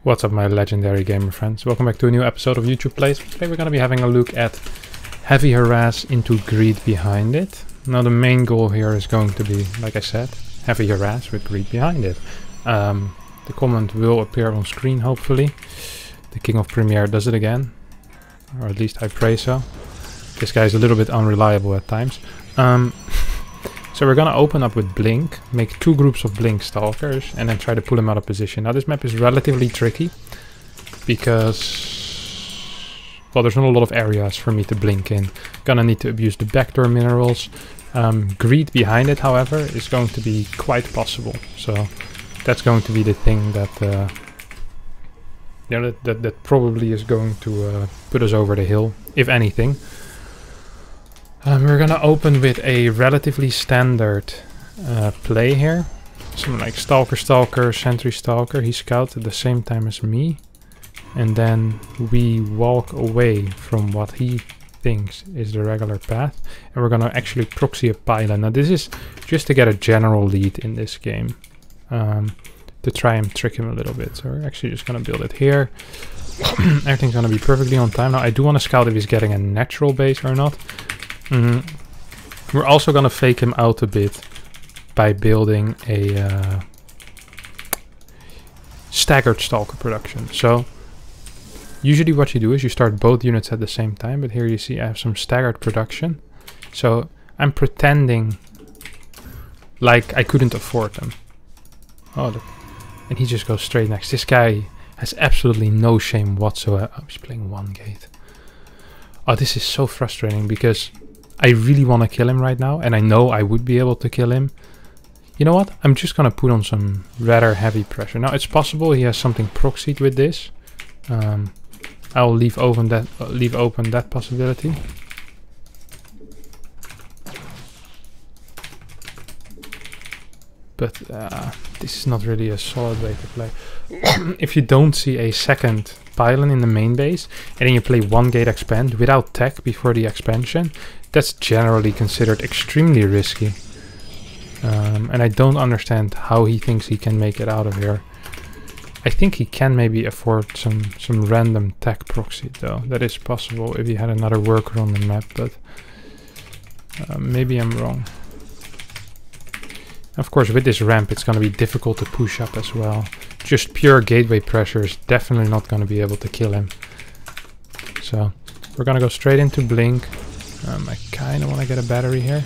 What's up, my legendary gamer friends? Welcome back to a new episode of YouTube Plays. Today we're going to be having a look at heavy harass into greed behind it. Now the main goal here is going to be, like I said, heavy harass with greed behind it. The comment will appear on screen, hopefully. The King of Premiere does it again. Or at least I pray so. This guy is a little bit unreliable at times. So we're gonna open up with Blink, make two groups of Blink Stalkers, and then try to pull them out of position. Now this map is relatively tricky, because, well, there's not a lot of areas for me to blink in. Gonna need to abuse the backdoor minerals. Greed behind it, however, is going to be quite possible. So that's going to be the thing that, that probably is going to put us over the hill, if anything. We're gonna open with a relatively standard play here. Something like Stalker, Sentry Stalker. He scouts at the same time as me. And then we walk away from what he thinks is the regular path. And we're gonna actually proxy a pylon. Now this is just to get a general lead in this game. To try and trick him a little bit. So we're actually just gonna build it here. Everything's gonna be perfectly on time. Now I do want to scout if he's getting a natural base or not. We're also gonna fake him out a bit by building a staggered stalker production. So usually what you do is you start both units at the same time, but here you see I have some staggered production. So I'm pretending like I couldn't afford them. Oh, look. And he just goes straight next. This guy has absolutely no shame whatsoever. Oh, he's playing one gate. Oh, this is so frustrating because I really want to kill him right now, and I know I would be able to kill him. You know what? I'm just gonna put on some rather heavy pressure. Now it's possible he has something proxied with this. I'll leave open that possibility. But this is not really a solid way to play. If you don't see a second pylon in the main base, and then you play one gate expand without tech before the expansion, that's generally considered extremely risky. And I don't understand how he thinks he can make it out of here. I think he can maybe afford some random tech proxy though. That is possible if he had another worker on the map, but maybe I'm wrong. Of course, with this ramp it's going to be difficult to push up as well. Just pure gateway pressure is definitely not going to be able to kill him. So we're going to go straight into Blink. I kind of want to get a battery here.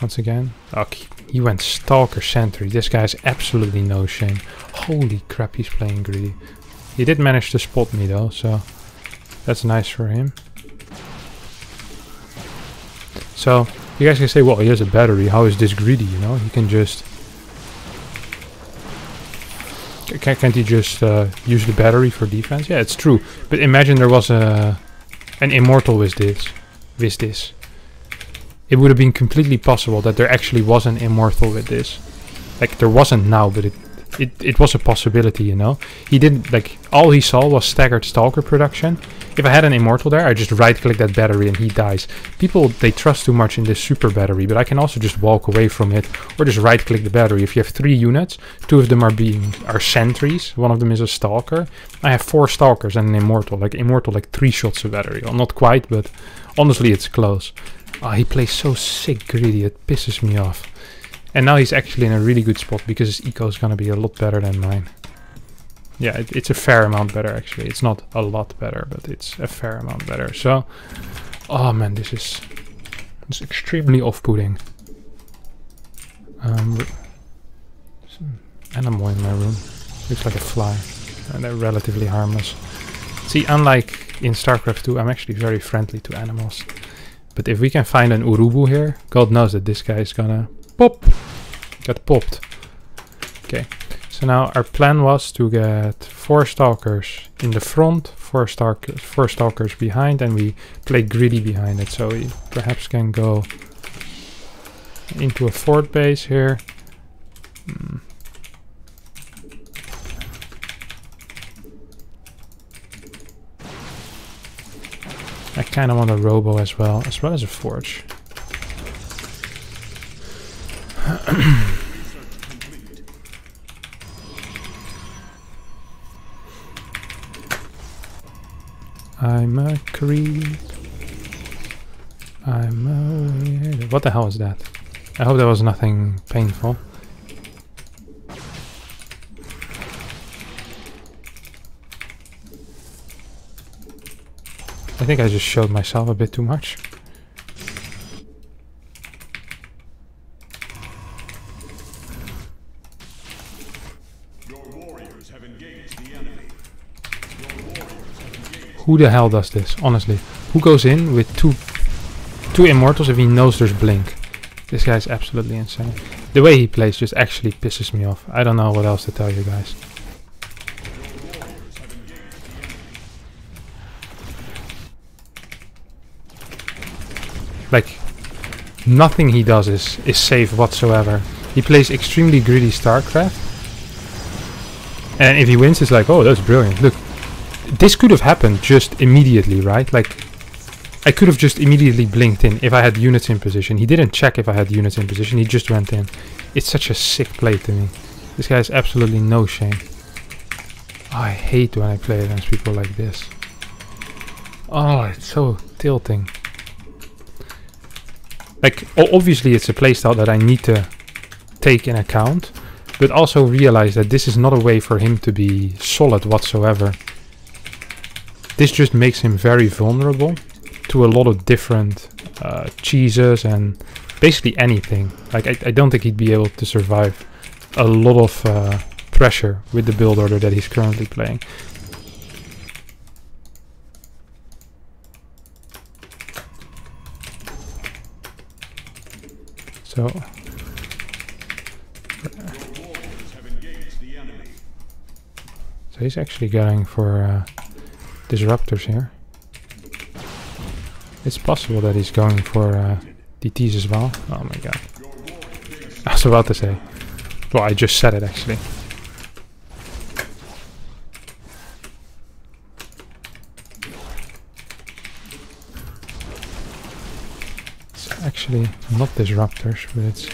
Once again. Oh, he went Stalker Sentry. This guy has absolutely no shame. Holy crap, he's playing greedy. He did manage to spot me though, so that's nice for him. So you guys can say, well, he has a battery. How is this greedy, you know? He can just... Can't he just use the battery for defense? Yeah, it's true. But imagine there was an immortal with this. It would have been completely possible that there actually was an immortal with this. Like, there wasn't now, but it was a possibility, you know? He didn't, like, all he saw was staggered stalker production. If I had an immortal there, I just right-click that battery and he dies. People, they trust too much in this super battery, but I can also just walk away from it or just right-click the battery. If you have 3 units, 2 of them are sentries, one of them is a stalker. I have 4 stalkers and an immortal. Like 3 shots of battery. Well, not quite, but honestly, it's close. Oh, he plays so sick greedy, it pisses me off. And now he's actually in a really good spot because his eco is going to be a lot better than mine. Yeah, it's a fair amount better actually. It's not a lot better, but it's a fair amount better. So, oh man, this is extremely off-putting. There's an animal in my room. Looks like a fly. And they're relatively harmless. See, unlike in StarCraft 2, I'm actually very friendly to animals. But if we can find an Urubu here, God knows that this guy is gonna pop. Get popped. Okay. So now our plan was to get 4 stalkers in the front, 4 stalkers behind, and we play greedy behind it. So we perhaps can go into a fort base here. I kind of want a robo as well as a forge. I'm a creep. I'm a weirdo. What the hell is that? I hope that was nothing painful. I think I just showed myself a bit too much. Who the hell does this, honestly? Who goes in with two immortals if he knows there's blink? This guy's absolutely insane. The way he plays just actually pisses me off. I don't know what else to tell you guys. Like, nothing he does is safe whatsoever. He plays extremely greedy StarCraft. And if he wins, it's like, oh, that's brilliant. Look, this could have happened just immediately, right? Like, I could have just immediately blinked in if I had units in position. He didn't check if I had units in position. He just went in. It's such a sick play to me. This guy has absolutely no shame. Oh, I hate when I play against people like this. Oh, it's so tilting. Like, obviously it's a playstyle that I need to take in account, but also realize that this is not a way for him to be solid whatsoever. This just makes him very vulnerable to a lot of different cheeses and basically anything. Like, I don't think he'd be able to survive a lot of pressure with the build order that he's currently playing. So he's actually going for disruptors here. It's possible that he's going for DTs as well. Oh my god. I was about to say. Well, I just said it actually. It's actually not disruptors, but it's...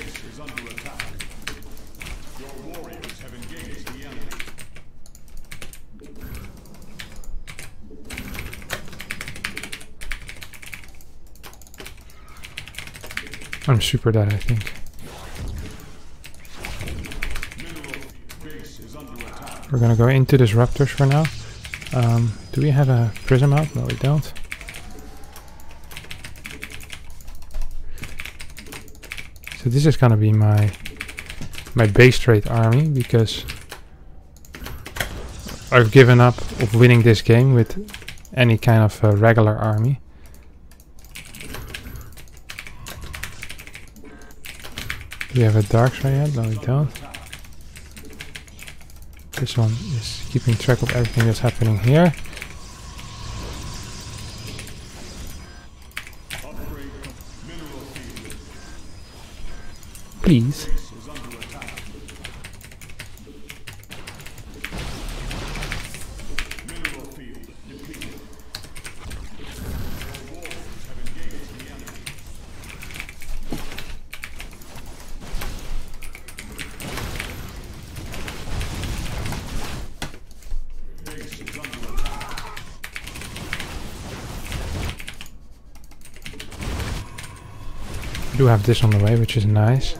I'm super dead, I think. We're gonna go into disruptors for now. Do we have a prism out? No, we don't. So this is gonna be my base trade army, because I've given up of winning this game with any kind of regular army. Do we have a dark side yet? No, we don't. This one is keeping track of everything that's happening here. Please. Do have this on the way, which is nice.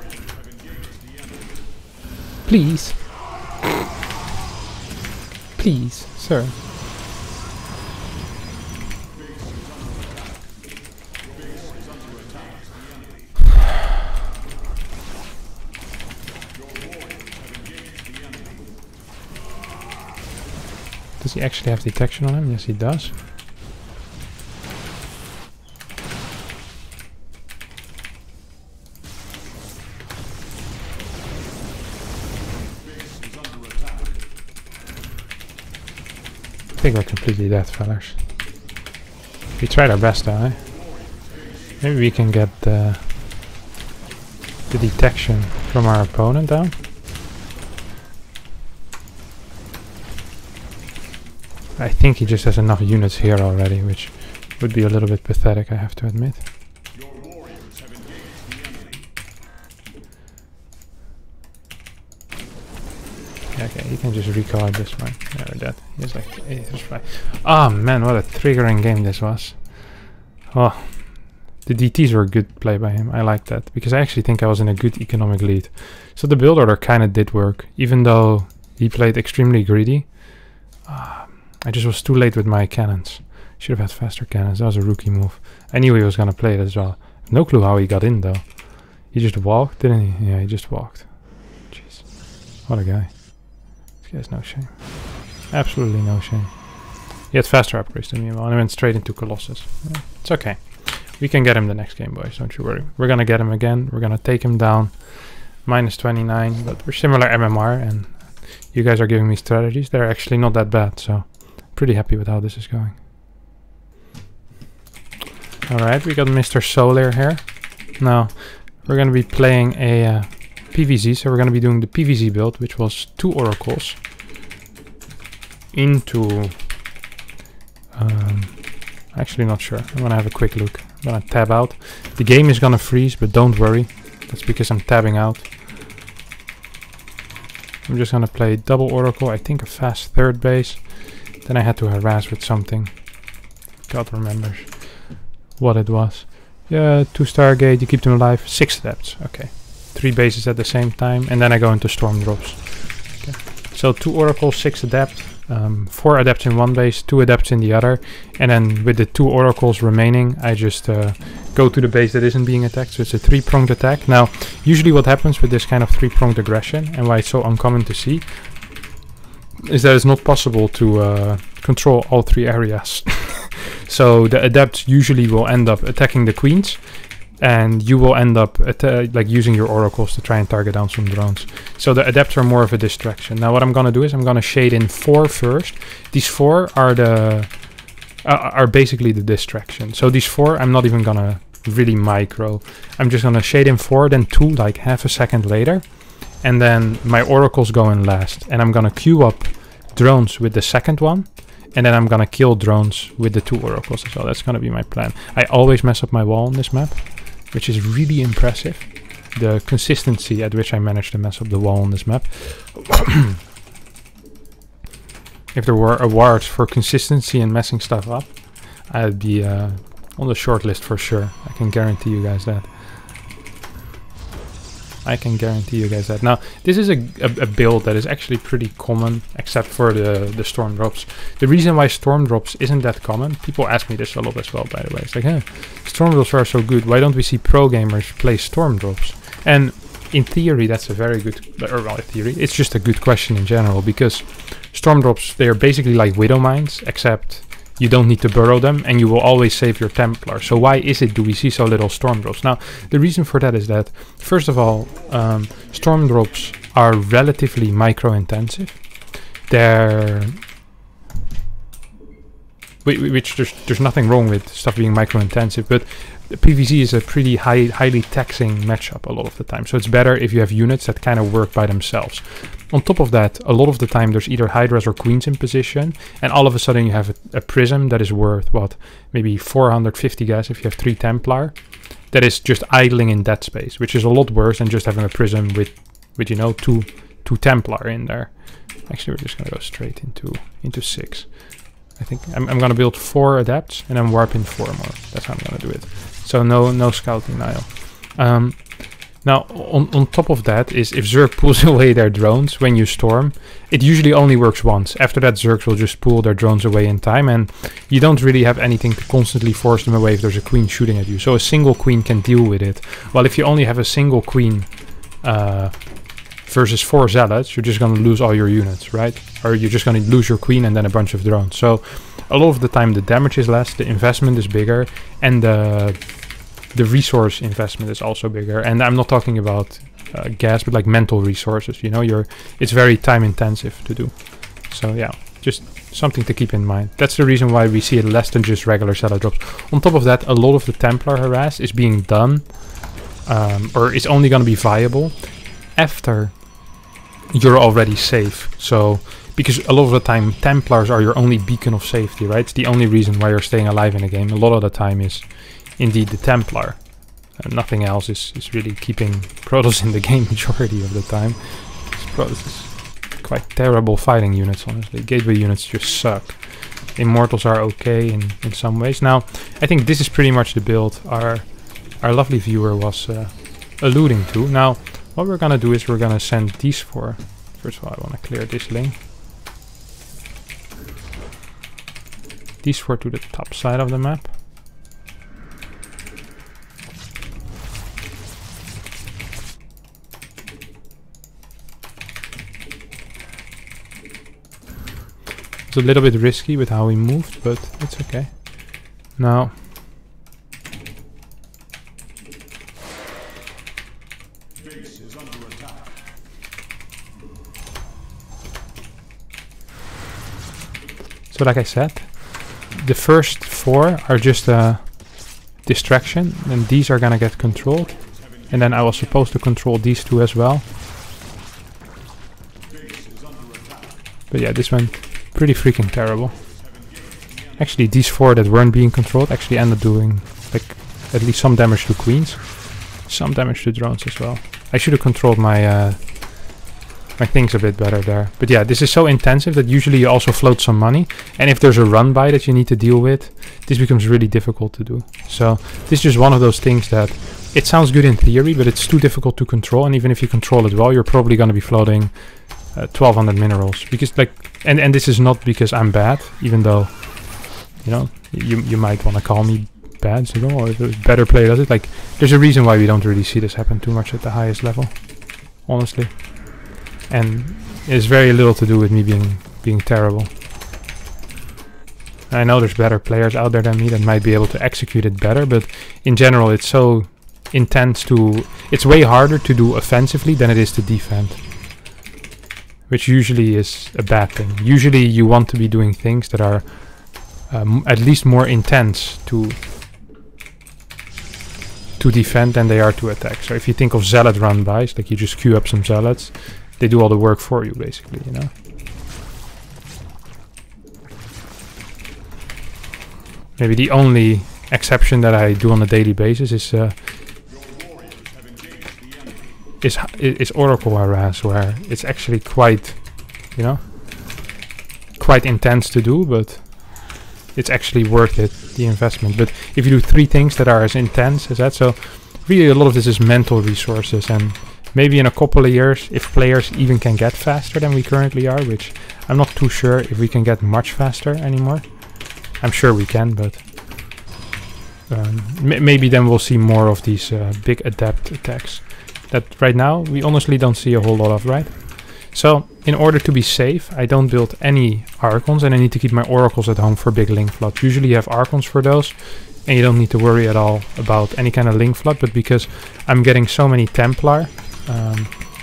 Please. Please, sir. Does he actually have detection on him? Yes, he does. I think we're completely dead, fellas. We tried our best, though, eh? Maybe we can get the detection from our opponent down. I think he just has enough units here already, which would be a little bit pathetic, I have to admit. Yeah, okay, he can just recall at this point. Yeah, we're dead. He's like, oh man, what a triggering game this was. Oh, the DTs were a good play by him. I like that because I actually think I was in a good economic lead. So the build order kind of did work, even though he played extremely greedy. I just was too late with my cannons. Should have had faster cannons. That was a rookie move. I knew he was gonna play it as well. No clue how he got in though. He just walked, didn't he? Yeah, he just walked. Jeez, what a guy. This guy's no shame. Absolutely no shame. He had faster upgrades than me, and I went straight into Colossus. Yeah, it's okay. We can get him the next game, boys. Don't you worry. We're gonna get him again. We're gonna take him down. -29, but we're similar MMR, and you guys are giving me strategies. They're actually not that bad, so pretty happy with how this is going. Alright, we got Mr. Solar here. Now, we're going to be playing a PVZ, so we're going to be doing the PVZ build, which was 2 oracles into... actually not sure. I'm going to have a quick look. I'm going to tab out. The game is going to freeze, but don't worry. That's because I'm tabbing out. I'm just going to play double oracle, I think a fast 3rd base. Then I had to harass with something. God remembers what it was. Yeah, 2 Stargate, you keep them alive. 6 adepts, okay. 3 bases at the same time, and then I go into storm drops. Okay. So 2 oracles, 6 adept, 4 adepts in one base, 2 adepts in the other, and then with the 2 oracles remaining, I just go to the base that isn't being attacked. So it's a 3-pronged attack. Now, usually what happens with this kind of 3-pronged aggression, and why it's so uncommon to see, is that it's not possible to control all 3 areas. So the adepts usually will end up attacking the queens, and you will end up like using your oracles to try and target down some drones. So the adepts are more of a distraction. Now what I'm gonna do is I'm gonna shade in 4 first. These 4 are the are basically the distraction. So these 4 I'm not even gonna really micro. I'm just gonna shade in 4, then 2 like half a second later, and then my oracles go in last, and I'm gonna queue up drones with the second one, and then I'm gonna kill drones with the 2 oracles as well. That's gonna be my plan. I always mess up my wall on this map, which is really impressive. The consistency at which I managed to mess up the wall on this map. If there were awards for consistency and messing stuff up, I'd be on the short list for sure. I can guarantee you guys that. I can guarantee you guys that. Now, this is a build that is actually pretty common, except for the storm drops. The reason why storm drops isn't that common, people ask me this a lot as well, by the way. It's like, hey, storm drops are so good, why don't we see pro gamers play storm drops? And in theory, that's a very good, or well, in theory, it's just a good question in general, because storm drops, they are basically like widow mines, except you don't need to burrow them, and you will always save your Templar. So why is it do we see so little storm drops? Now, the reason for that is that, first of all, storm drops are relatively micro-intensive. They're... Which there's nothing wrong with stuff being micro-intensive, but PvZ is a pretty highly taxing matchup a lot of the time. So it's better if you have units that kind of work by themselves. On top of that, a lot of the time there's either Hydras or Queens in position, and all of a sudden you have a Prism that is worth, what, maybe 450 gas if you have 3 Templar, that is just idling in dead space, which is a lot worse than just having a Prism with you know, two Templar in there. Actually, we're just gonna go straight into 6. I think I'm gonna build 4 adepts and then warp in 4 more. That's how I'm gonna do it. So no scout denial. Now on top of that is if Zerg pulls away their drones when you storm, it usually only works once. After that, Zergs will just pull their drones away in time, and you don't really have anything to constantly force them away if there's a queen shooting at you. So a single queen can deal with it. Well, if you only have a single queen versus 4 zealots, you're just going to lose all your units, right? Or you're just going to lose your queen and then a bunch of drones. So a lot of the time the damage is less, the investment is bigger, and the resource investment is also bigger. And I'm not talking about gas, but like mental resources, you know, it's very time intensive to do. So yeah, just something to keep in mind. That's the reason why we see it less than just regular zealot drops. On top of that, a lot of the Templar harass is being done, or is only going to be viable after you're already safe. So because a lot of the time Templars are your only beacon of safety, right? It's the only reason why you're staying alive in a game. A lot of the time is indeed the Templar. Nothing else is really keeping Protoss in the game majority of the time. Protoss is quite terrible fighting units, honestly. Gateway units just suck. Immortals are okay in some ways. Now, I think this is pretty much the build our lovely viewer was alluding to. Now, what we're gonna do is we're gonna send these four. First of all, I want to clear this link. These four to the top side of the map. It's a little bit risky with how we moved, but it's okay. Now, so like I said, the first four are just a distraction, and these are gonna get controlled. And then I was supposed to control these two as well. But yeah, this went pretty freaking terrible. Actually, these four that weren't being controlled actually ended up doing like at least some damage to queens, some damage to drones as well. I should have controlled my my things a bit better there. But yeah, this is so intensive that usually you also float some money, and if there's a run by that you need to deal with, this becomes really difficult to do. So this is just one of those things that it sounds good in theory, but it's too difficult to control. And even if you control it well, you're probably going to be floating 1200 minerals, because like, and this is not because I'm bad, even though, you know, you might want to call me bad, so or if a better player does it. Like, there's a reason why we don't really see this happen too much at the highest level, honestly. And it's very little to do with me being terrible. I know there's better players out there than me that might be able to execute it better, but in general it's so intense to... It's way harder to do offensively than it is to defend, which usually is a bad thing. Usually you want to be doing things that are at least more intense to defend than they are to attack. So if you think of zealot run-bys, like you just queue up some zealots, they do all the work for you, basically, you know. Maybe the only exception that I do on a daily basis is Oracle Harras, where it's actually quite, you know, quite intense to do, but it's actually worth it, the investment. But if you do 3 things that are as intense as that, so really a lot of this is mental resources, and maybe in a couple of years, if players even can get faster than we currently are, which I'm not too sure if we can get much faster anymore. I'm sure we can, but maybe then we'll see more of these big adept attacks that right now we honestly don't see a whole lot of, right? So in order to be safe, I don't build any Archons, and I need to keep my Oracles at home for big link floods. Usually you have Archons for those, and you don't need to worry at all about any kind of link flood, but because I'm getting so many Templar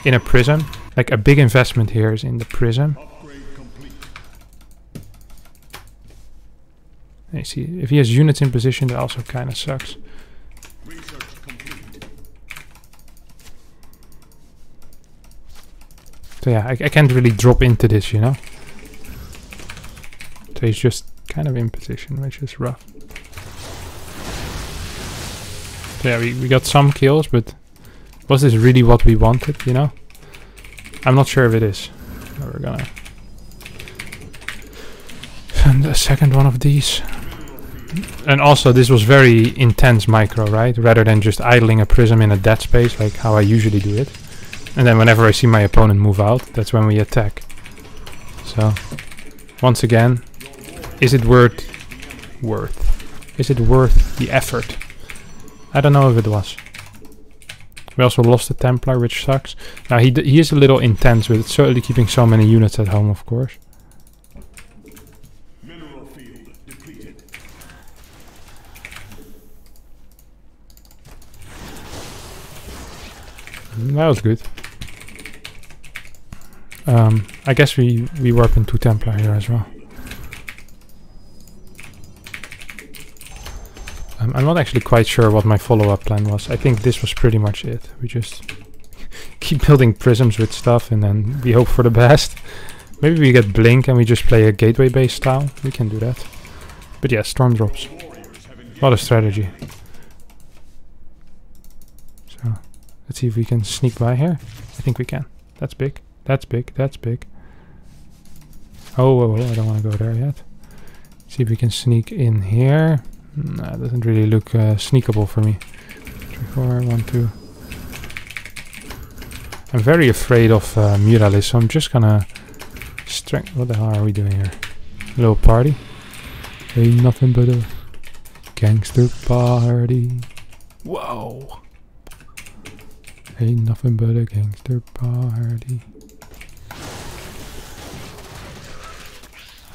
in a prism, like a big investment here is in the prism. You see, if he has units in position, that also kind of sucks. So yeah, I can't really drop into this, you know. So he's just kind of in position, which is rough. So yeah, we got some kills, but was this really what we wanted, you know? I'm not sure if it is. We're gonna send a second one of these. And also, this was very intense micro, right? Rather than just idling a prism in a dead space, like how I usually do it. And then whenever I see my opponent move out, that's when we attack. So, once again, is it worth Is it worth the effort? I don't know if it was. We also lost the Templar, which sucks. Now he is a little intense with certainly keeping so many units at home, of course. Mineral field depleted. That was good. I guess we warp into Templar here as well. I'm not actually quite sure what my follow-up plan was. I think this was pretty much it. We just keep building prisms with stuff and then we hope for the best. Maybe we get Blink and we just play a gateway-based style. We can do that. But yeah, storm drops. A lot of strategy. So, let's see if we can sneak by here. I think we can. That's big. That's big. That's big. Oh, I don't want to go there yet. See if we can sneak in here. Nah, it doesn't really look sneakable for me. 3, 4, 1, 2. I'm very afraid of Muralism, so I'm just gonna what the hell are we doing here? Little party. Ain't nothing but a gangster party. Whoa! Ain't nothing but a gangster party.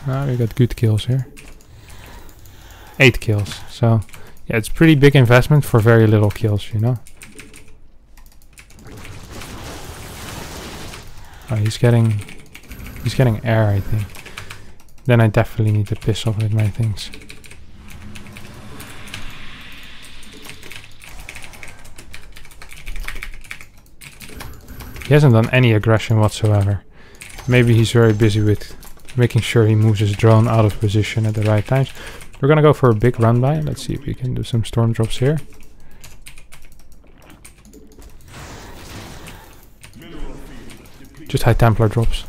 Ah, we got good kills here. 8 kills. So, yeah, it's pretty big investment for very little kills, you know? Oh, he's getting air, I think. Then I definitely need to piss off with my things. He hasn't done any aggression whatsoever. Maybe he's very busy with making sure he moves his drone out of position at the right times. We're gonna go for a big run by. Let's see if we can do some storm drops here. Just high Templar drops.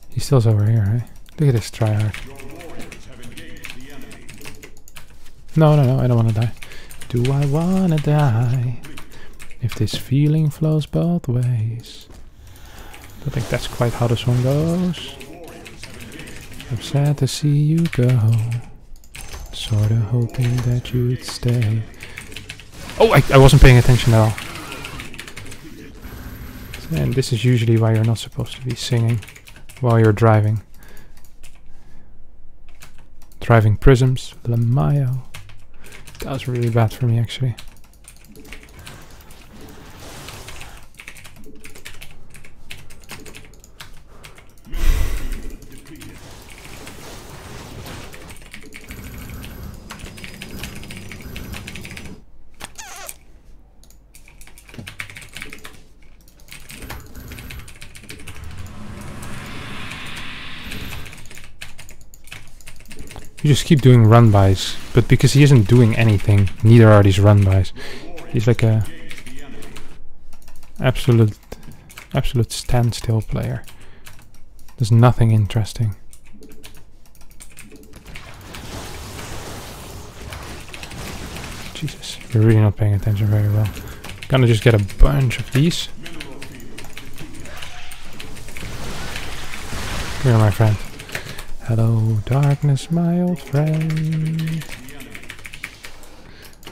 He still's over here, right? Look at this tryhard. No, I don't want to die. Do I want to die? If this feeling flows both ways. I think that's quite how this one goes. I'm sad to see you go. Sorta hoping that you'd stay. Oh, I wasn't paying attention at all. And this is usually why you're not supposed to be singing while you're driving. Driving prisms, Lamayo. That was really bad for me, actually. You just keep doing run-bys, but because he isn't doing anything, neither are these run-bys. He's like a absolute standstill player. There's nothing interesting. Jesus, you're really not paying attention very well. Gonna just get a bunch of these. Here, my friend. Hello, darkness, my old friend.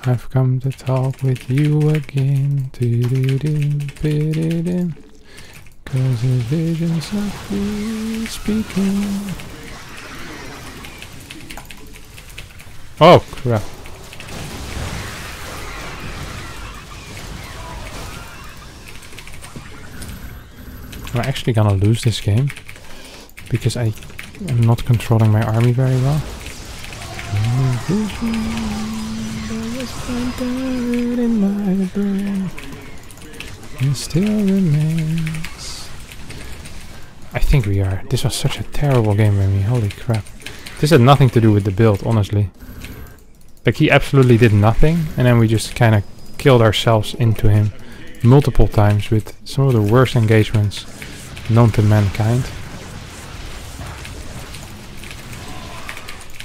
I've come to talk with you again. Cause the visions of you speaking. Oh, crap. I'm actually gonna lose this game because I'm not controlling my army very well. In my brain, it still remains. I think we are. This was such a terrible game by me. Holy crap! This had nothing to do with the build, honestly. Like, he absolutely did nothing, and then we just kind of killed ourselves into him multiple times with some of the worst engagements known to mankind.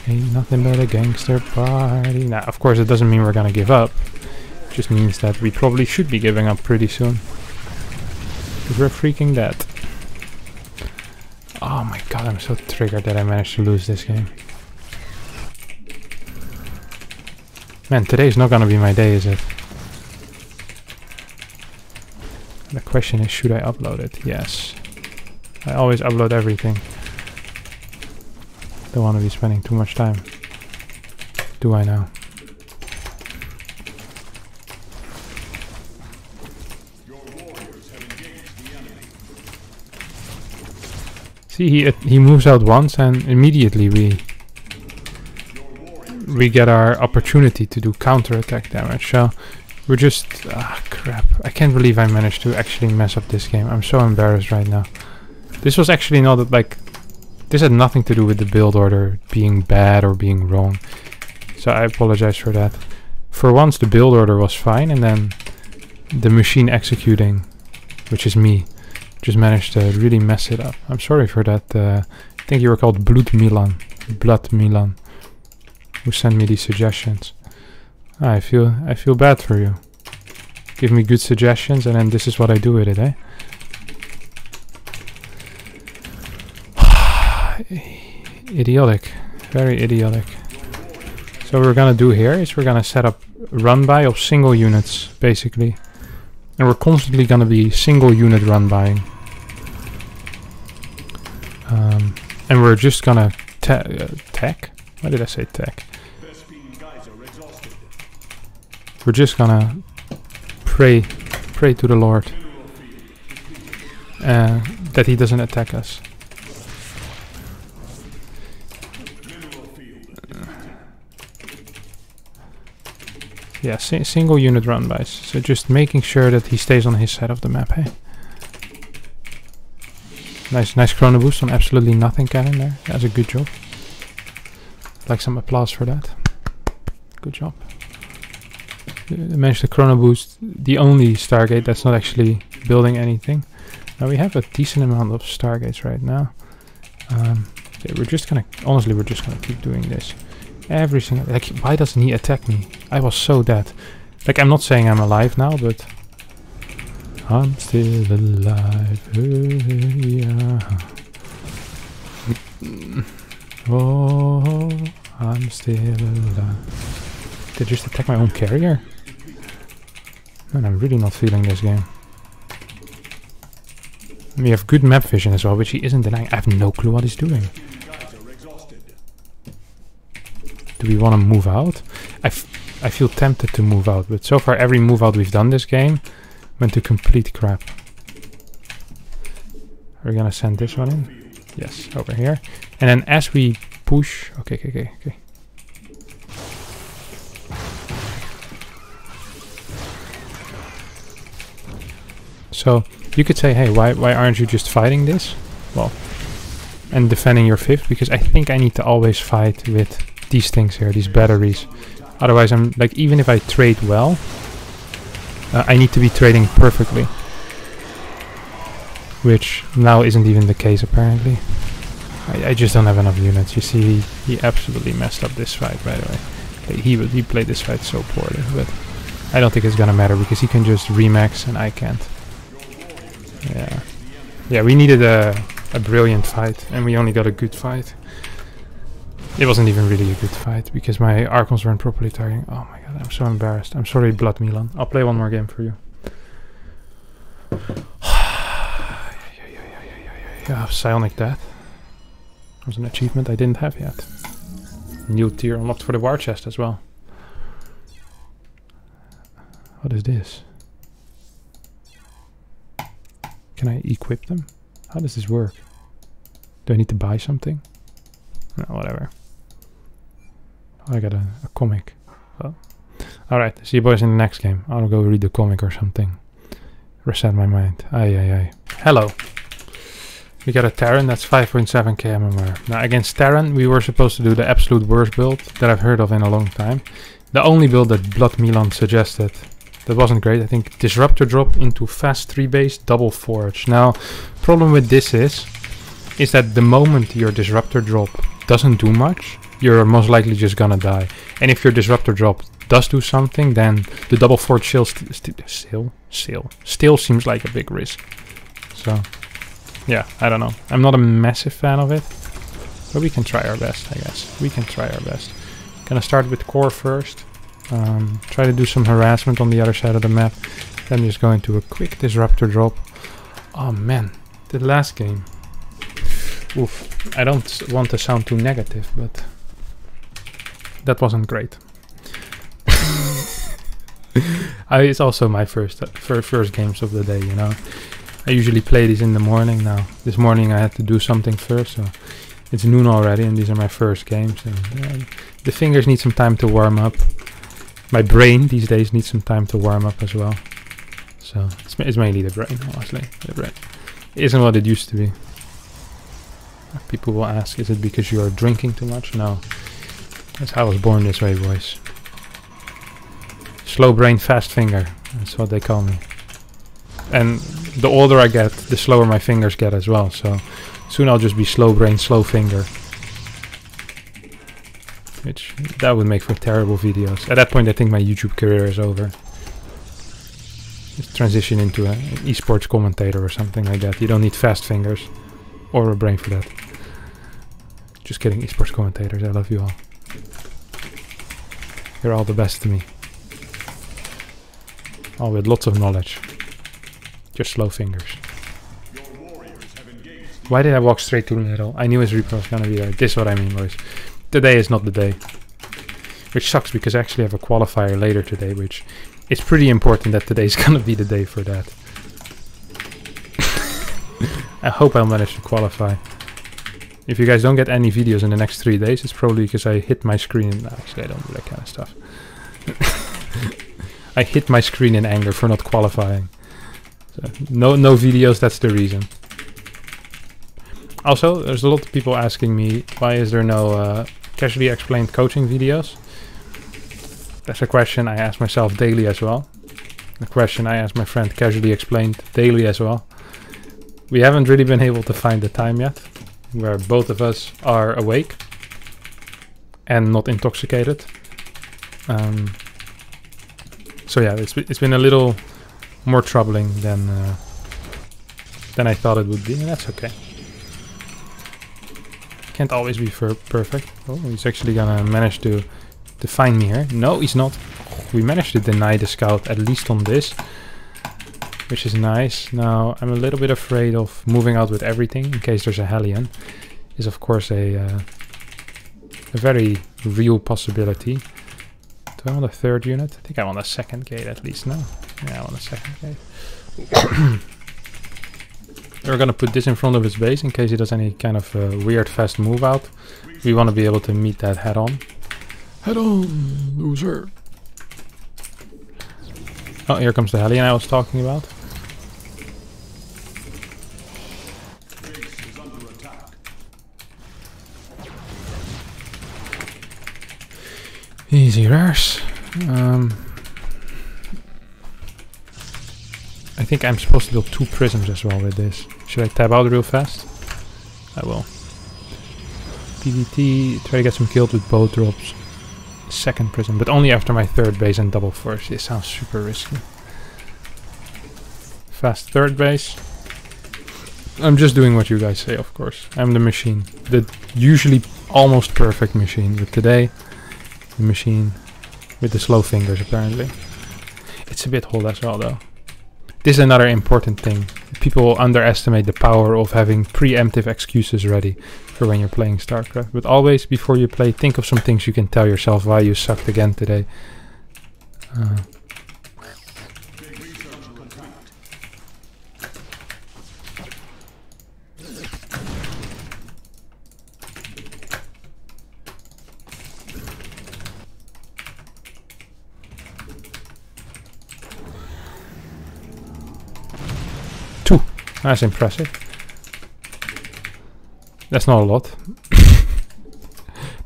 Ain't nothing but a gangster party. Now, of course, it doesn't mean we're gonna give up. It just means that we probably should be giving up pretty soon. Because we're freaking dead. Oh my god, I'm so triggered that I managed to lose this game. Man, today's not gonna be my day, is it? The question is, should I upload it? Yes. I always upload everything. Don't want to be spending too much time. Do I now? See, he moves out once and immediately we get our opportunity to do counterattack damage. So we're just... ah, crap. I can't believe I managed to actually mess up this game. I'm so embarrassed right now. This was actually not like... This had nothing to do with the build order being bad or being wrong. So I apologize for that. For once the build order was fine, and then the machine executing, which is me, just managed to really mess it up. I'm sorry for that. I think you were called Blood Milan, who sent me these suggestions. I feel bad for you. Give me good suggestions, and then this is what I do with it, eh? Idiotic, very idiotic. So what we're gonna do here is we're gonna set up run by of single units, basically, and we're constantly gonna be single unit run buying. And we're just gonna tech. Why did I say tech? We're just gonna pray to the Lord that he doesn't attack us. Yeah, single unit run bys. So just making sure that he stays on his side of the map, hey? Nice chrono boost on absolutely nothing cannon there. That's a good job. I'd like some applause for that. Good job. Managed the chrono boost, the only Stargate that's not actually building anything. Now we have a decent amount of Stargates right now. Okay, we're just gonna keep doing this. Every single, like, why doesn't he attack me? I was so dead. Like, I'm not saying I'm alive now, but I'm still alive. Yeah. Oh, I'm still alive. Did I just attack my own carrier? Man, I'm really not feeling this game. We have good map vision as well, which he isn't denying. I have no clue what he's doing. Do we want to move out? I feel tempted to move out, but so far every move out we've done this game went to complete crap. Are we gonna send this one in? Yes, over here. And then as we push... Okay. So you could say, hey, why aren't you just fighting this? Well, and defending your fifth, because I think I need to always fight with these things here, these batteries. Otherwise I'm like, even if I trade well, I need to be trading perfectly, which now isn't even the case apparently. I just don't have enough units. You see, he absolutely messed up this fight, by the way. Okay, he played this fight so poorly, but I don't think it's gonna matter because he can just remax and I can't. Yeah, we needed a brilliant fight and we only got a good fight. It wasn't even really a good fight because my Archons weren't properly targeting. Oh my god, I'm so embarrassed. I'm sorry, Blood Milan. I'll play one more game for you. Yeah, Psionic Death was an achievement I didn't have yet. New tier unlocked for the war chest as well. What is this? Can I equip them? How does this work? Do I need to buy something? No, whatever. I got a comic. Well, alright, see you boys in the next game. I'll go read the comic or something. Reset my mind. Aye. Hello. We got a Terran that's 5.7k MMR. Now against Terran we were supposed to do the absolute worst build that I've heard of in a long time. The only build that Blood Milan suggested that wasn't great. I think Disruptor drop into fast 3 base double forge. Now problem with this is that the moment your Disruptor drop doesn't do much, you're most likely just gonna die. And if your Disruptor drop does do something, then the double forge still seems like a big risk. So yeah, I don't know. I'm not a massive fan of it, but we can try our best, I guess. We can try our best. Gonna start with core first. Try to do some harassment on the other side of the map. Then just go into a quick Disruptor drop. Oh man, the last game. Oof. I don't want to sound too negative, but that wasn't great. It's also my first games of the day, you know. I usually play these in the morning. Now this morning I had to do something first, so it's noon already, and these are my first games. And the fingers need some time to warm up. My brain these days needs some time to warm up as well. So it's mainly the brain, honestly. The brain isn't what it used to be. People will ask, is it because you are drinking too much? No. I was born this way, boys. Slow brain, fast finger. That's what they call me. And the older I get, the slower my fingers get as well. So soon I'll just be slow brain, slow finger. Which, that would make for terrible videos. At that point I think my YouTube career is over. Just transition into an esports commentator or something like that. You don't need fast fingers. Or a brain for that. Just kidding, esports commentators, I love you all. You're all the best to me. All with lots of knowledge. Just slow fingers. Why did I walk straight to the middle? I knew his Reaper was gonna be there. This is what I mean, boys. Today is not the day. Which sucks because I actually have a qualifier later today, which it's pretty important that today's gonna be the day for that. I hope I'll manage to qualify. If you guys don't get any videos in the next 3 days, it's probably because I hit my screen. No, actually, I don't do that kind of stuff. I hit my screen in anger for not qualifying. So no videos, that's the reason. Also, there's a lot of people asking me, why is there no casually explained coaching videos? That's a question I ask myself daily as well. A question I ask my friend casually explained daily as well. We haven't really been able to find the time yet, where both of us are awake and not intoxicated. So yeah, it's been a little more troubling than I thought it would be, and that's okay. Can't always be perfect. Oh, he's actually gonna manage to find me here. No, he's not. We managed to deny the scout, at least on this, which is nice. Now, I'm a little bit afraid of moving out with everything in case there's a Hellion. Is of course a very real possibility. Do I want a third unit? I think I want a second gate at least. No? Yeah, I want a second gate. We're gonna put this in front of his base in case he does any kind of weird fast move out. We want to be able to meet that head on. Head on, loser! Oh, here comes the Hellion I was talking about. Easy rares. I think I'm supposed to build 2 prisms as well with this. Should I tab out real fast? I will. PvT, try to get some kills with bow drops. Second prism, but only after my 3rd base and double force. This sounds super risky. Fast 3rd base. I'm just doing what you guys say, of course. I'm the machine. The usually almost perfect machine, but today the machine with the slow fingers apparently. It's a bit hold as well though. This is another important thing. People underestimate the power of having preemptive excuses ready for when you're playing StarCraft. But always, before you play, think of some things you can tell yourself why you sucked again today. That's impressive. That's not a lot.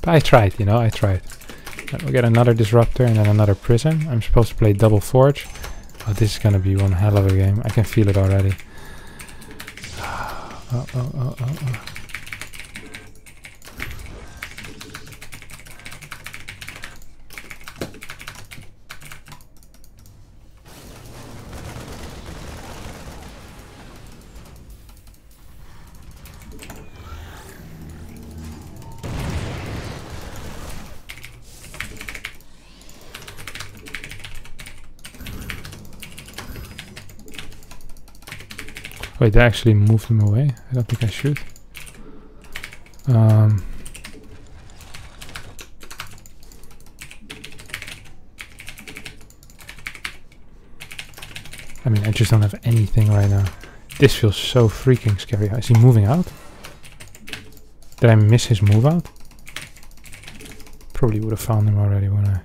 But I tried, you know, I tried. We'll get another Disruptor and then another Prism. I'm supposed to play double Forge. Oh, this is gonna be one hell of a game. I can feel it already. Oh. Wait, they actually moved him away? I don't think I should. I mean, I just don't have anything right now. This feels so freaking scary. Is he moving out? Did I miss his move out? Probably would have found him already, wouldn't I?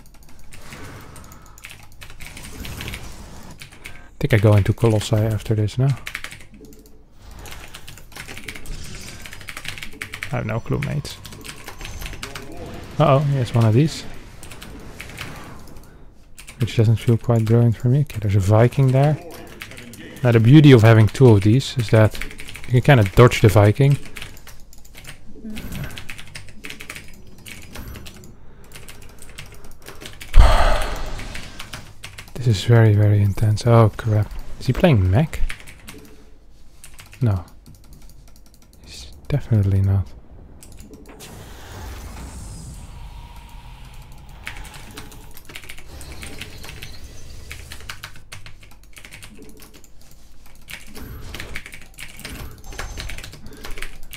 I think I go into Colossi after this now. I have no clue, mates. Uh-oh, here's one of these. Which doesn't feel quite brilliant for me. Okay, there's a Viking there. Now the beauty of having two of these is that you can kind of dodge the Viking. This is very, very intense. Oh crap. Is he playing mech? No. He's definitely not.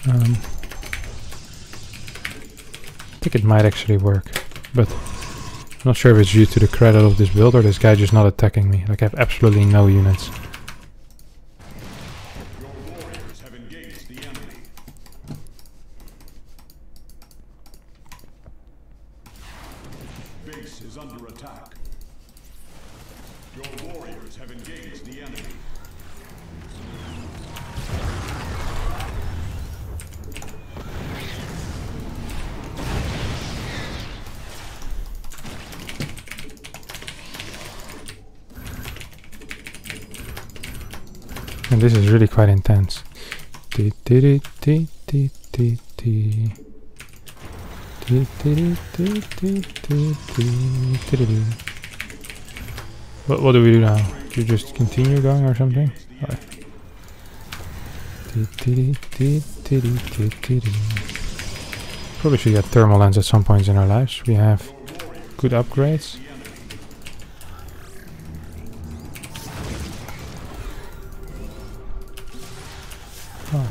I think it might actually work, but I'm not sure if it's due to the credit of this build or this guy just not attacking me. Like I have absolutely no units. Your warriors have engaged the enemy. Base is under attack. Your warriors have engaged the enemy. And this is really quite intense. What do we do now? Do you just continue going or something? Right. Probably should get thermal lens at some points in our lives. We have good upgrades. Oh.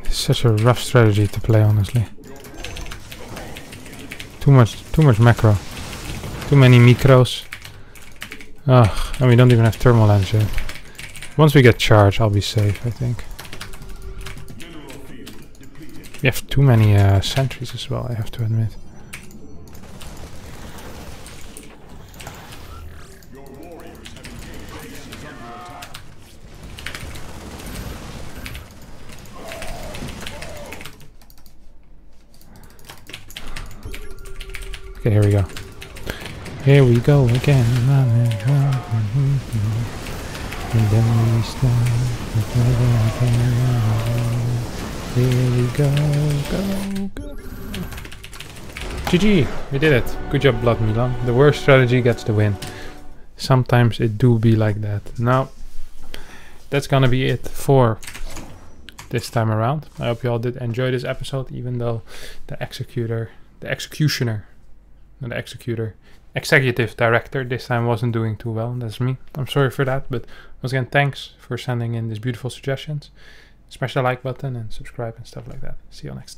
It's such a rough strategy to play, honestly. Too much macro. Too many micros. Ugh, and we don't even have thermal lens yet. Once we get charged, I'll be safe, I think. We have too many sentries as well, I have to admit. Okay, here we go. Here we go again. And then we start. Here we go. GG, we did it. Good job, Blood Milan. The worst strategy gets the win. Sometimes it do be like that. Now, that's gonna be it for this time around. I hope you all did enjoy this episode, even though the executive director this time wasn't doing too well. That's me. I'm sorry for that, but once again, thanks for sending in these beautiful suggestions. Smash the like button and subscribe and stuff like that. See you next time.